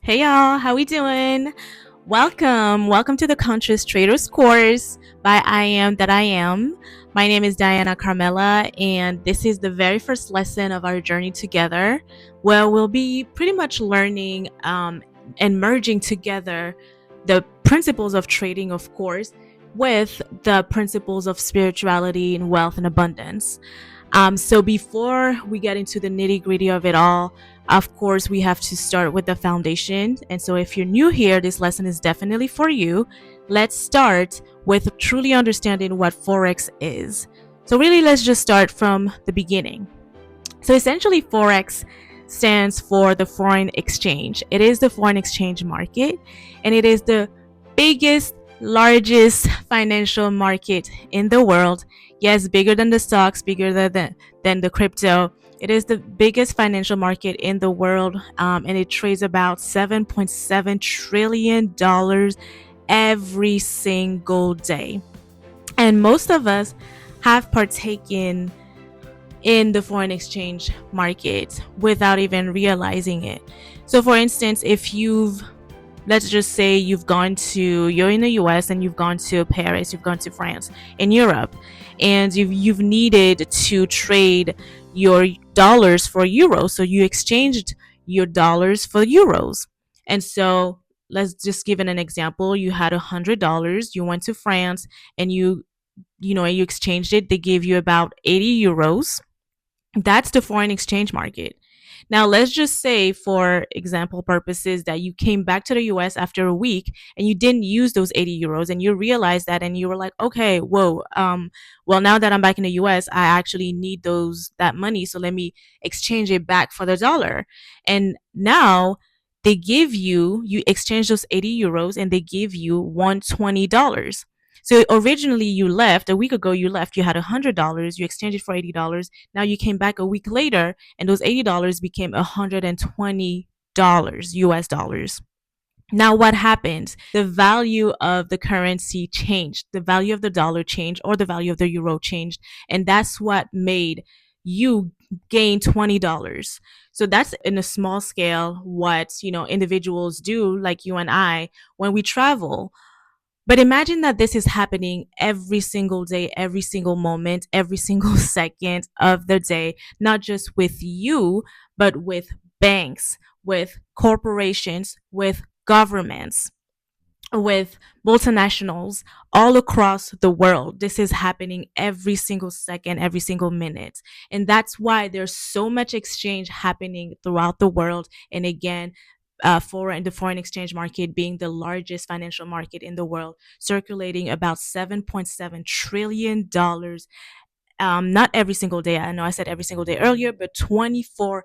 Hey y'all, how we doing? Welcome to the Conscious Traders course by IAmThatIAm. My name is Dayana Carmella, and this is the very first lesson of our journey together, where we'll be pretty much learning and merging together the principles of trading, of course, with the principles of spirituality and wealth and abundance. So before we get into the nitty gritty of it all, of course, we have to start with the foundation. And so if you're new here, this lesson is definitely for you. Let's start with truly understanding what Forex is. So really, let's just start from the beginning. So essentially, Forex stands for the foreign exchange. It is the foreign exchange market, and it is the biggest, largest financial market in the world. Yes, bigger than the stocks, bigger than the crypto. It is the biggest financial market in the world, and it trades about $7.7 trillion every single day. And most of us have partaken in the foreign exchange market without even realizing it. So, for instance, if let's just say you're in the US and you've gone to Paris, you've gone to France, in Europe, and you've needed to trade your dollars for euros. So you exchanged your dollars for euros. And so let's just give it an example. You had $100, you went to France and you exchanged it. They gave you about 80 euros. That's the foreign exchange market. Now, let's just say, for example purposes, that you came back to the US after a week and you didn't use those 80 euros and you realized that and you were like, okay, whoa, well, now that I'm back in the US, I actually need that money. So let me exchange it back for the dollar. And now you exchange those 80 euros and they give you $120. So originally you left a week ago, you had $100, you exchanged it for $80. Now you came back a week later and those $80 became $120 US dollars. Now what happened? The value of the currency changed. The value of the dollar changed, or the value of the euro changed. And that's what made you gain $20. So that's in a small scale what, individuals do, like you and I, when we travel. But imagine that this is happening every single day, every single moment, every single second of the day, not just with you, but with banks, with corporations, with governments, with multinationals all across the world. This is happening every single second, every single minute. And that's why there's so much exchange happening throughout the world. And again, the foreign exchange market being the largest financial market in the world, circulating about $7.7 trillion. Not every single day. I know I said every single day earlier, but 24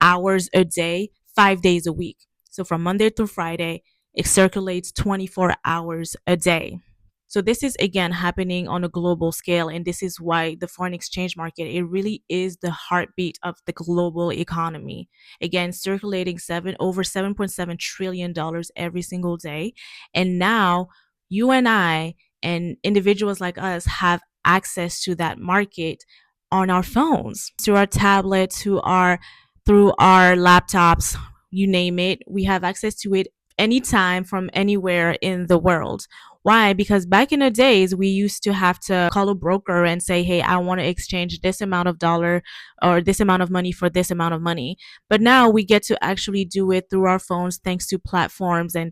hours a day, 5 days a week. So from Monday through Friday, it circulates 24 hours a day. So this is again happening on a global scale, and this is why the foreign exchange market, it really is the heartbeat of the global economy. Again, circulating over $7.7 trillion every single day. And now you and I and individuals like us have access to that market on our phones, through our tablets, through our laptops, you name it. We have access to it anytime from anywhere in the world. Why? Because back in the days, we used to have to call a broker and say, hey, I want to exchange this amount of dollar or this amount of money for this amount of money. But now we get to actually do it through our phones thanks to platforms and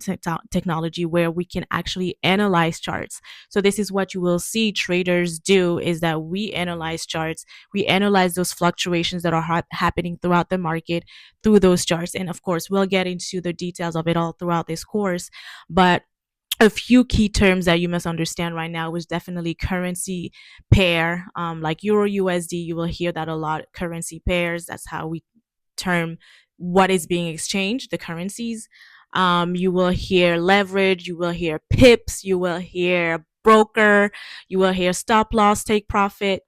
technology where we can actually analyze charts. So this is what you will see traders do, is that we analyze charts. We analyze those fluctuations that are happening throughout the market through those charts. And of course, we'll get into the details of it all throughout this course. But a few key terms that you must understand right now is definitely currency pair, like Euro USD. You will hear that a lot. Currency pairs. That's how we term what is being exchanged, the currencies. You will hear leverage. You will hear pips. You will hear broker. You will hear stop loss, take profit.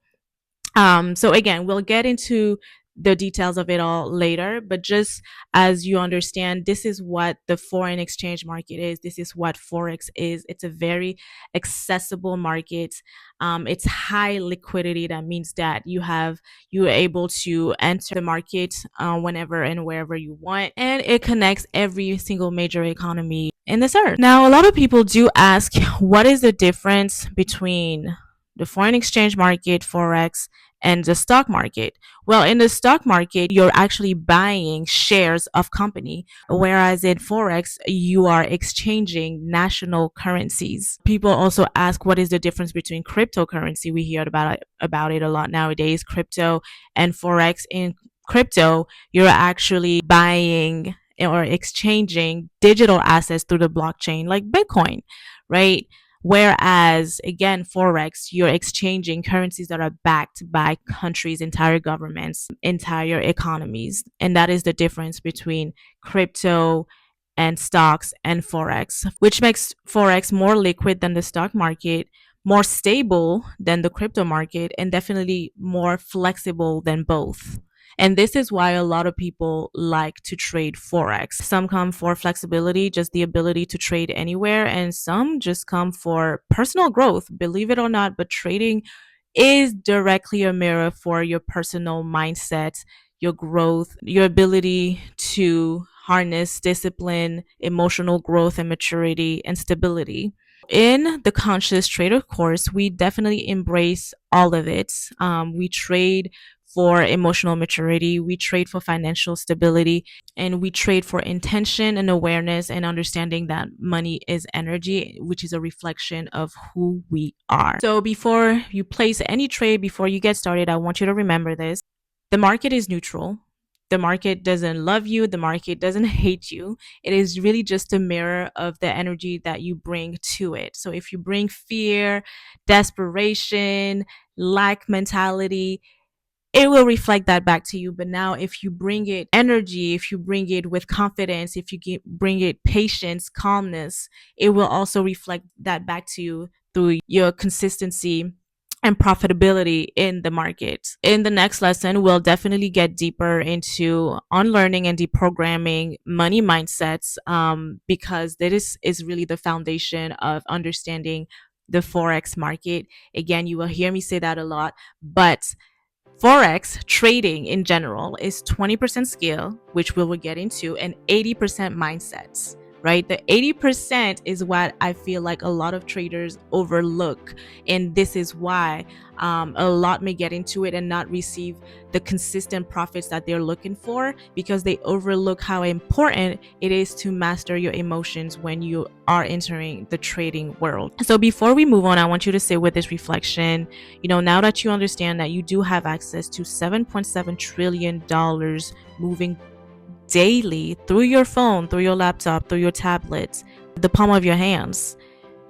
So again, we'll get into the details of it all later, but just as you understand, this is what the foreign exchange market is. This is what Forex is. It's a very accessible market. It's high liquidity. That means that you're able to enter the market whenever and wherever you want, and it connects every single major economy in this earth. Now, a lot of people do ask, what is the difference between the foreign exchange market, Forex, and the stock market? Well, in the stock market, you're actually buying shares of company, whereas in Forex, you are exchanging national currencies. People also ask, what is the difference between cryptocurrency? We hear about it a lot nowadays, crypto and Forex. In crypto, you're actually buying or exchanging digital assets through the blockchain like Bitcoin, right? Whereas, again, Forex, you're exchanging currencies that are backed by countries, entire governments, entire economies. And that is the difference between crypto and stocks and Forex, which makes Forex more liquid than the stock market, more stable than the crypto market, and definitely more flexible than both. And this is why a lot of people like to trade Forex. Some come for flexibility, just the ability to trade anywhere, and some just come for personal growth, believe it or not. But trading is directly a mirror for your personal mindset, your growth, your ability to harness discipline, emotional growth, and maturity and stability. In the Conscious Trader course, we definitely embrace all of it. We trade for emotional maturity, we trade for financial stability, and we trade for intention and awareness and understanding that money is energy, which is a reflection of who we are. So before you place any trade, before you get started, I want you to remember this. The market is neutral. The market doesn't love you. The market doesn't hate you. It is really just a mirror of the energy that you bring to it. So if you bring fear, desperation, lack mentality, it will reflect that back to you. But now, if you bring it energy, if you bring it with confidence, if you bring it patience, calmness, it will also reflect that back to you through your consistency and profitability in the market. In the next lesson, we'll definitely get deeper into unlearning and deprogramming money mindsets, because this is really the foundation of understanding the Forex market. Again, you will hear me say that a lot, but Forex trading in general is 20% skill, which we will get into, and 80% mindsets, right? The 80% is what I feel like a lot of traders overlook. And this is why a lot may get into it and not receive the consistent profits that they're looking for, because they overlook how important it is to master your emotions when you are entering the trading world. So before we move on, I want you to sit with this reflection. Now that you understand that you do have access to $7.7 trillion moving daily through your phone, through your laptop, through your tablet, the palm of your hands,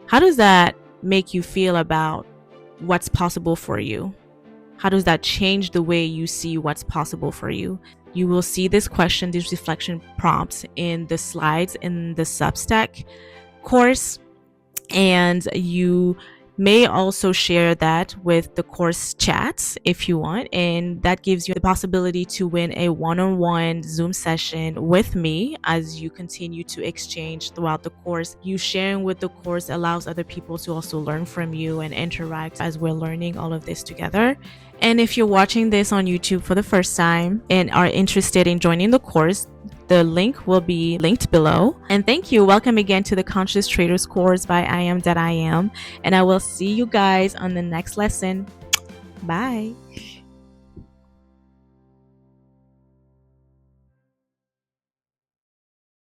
how does that make you feel about what's possible for you? How does that change the way you see what's possible for you? You will see this question, these reflection prompts in the slides in the Substack course, and you may also share that with the course chats if you want, and that gives you the possibility to win a one-on-one Zoom session with me as you continue to exchange throughout the course. You sharing with the course allows other people to also learn from you and interact as we're learning all of this together. And if you're watching this on YouTube for the first time and are interested in joining the course, the link will be linked below. And thank you. Welcome again to the Conscious Traders course by IAmThatIAm. And I will see you guys on the next lesson. Bye.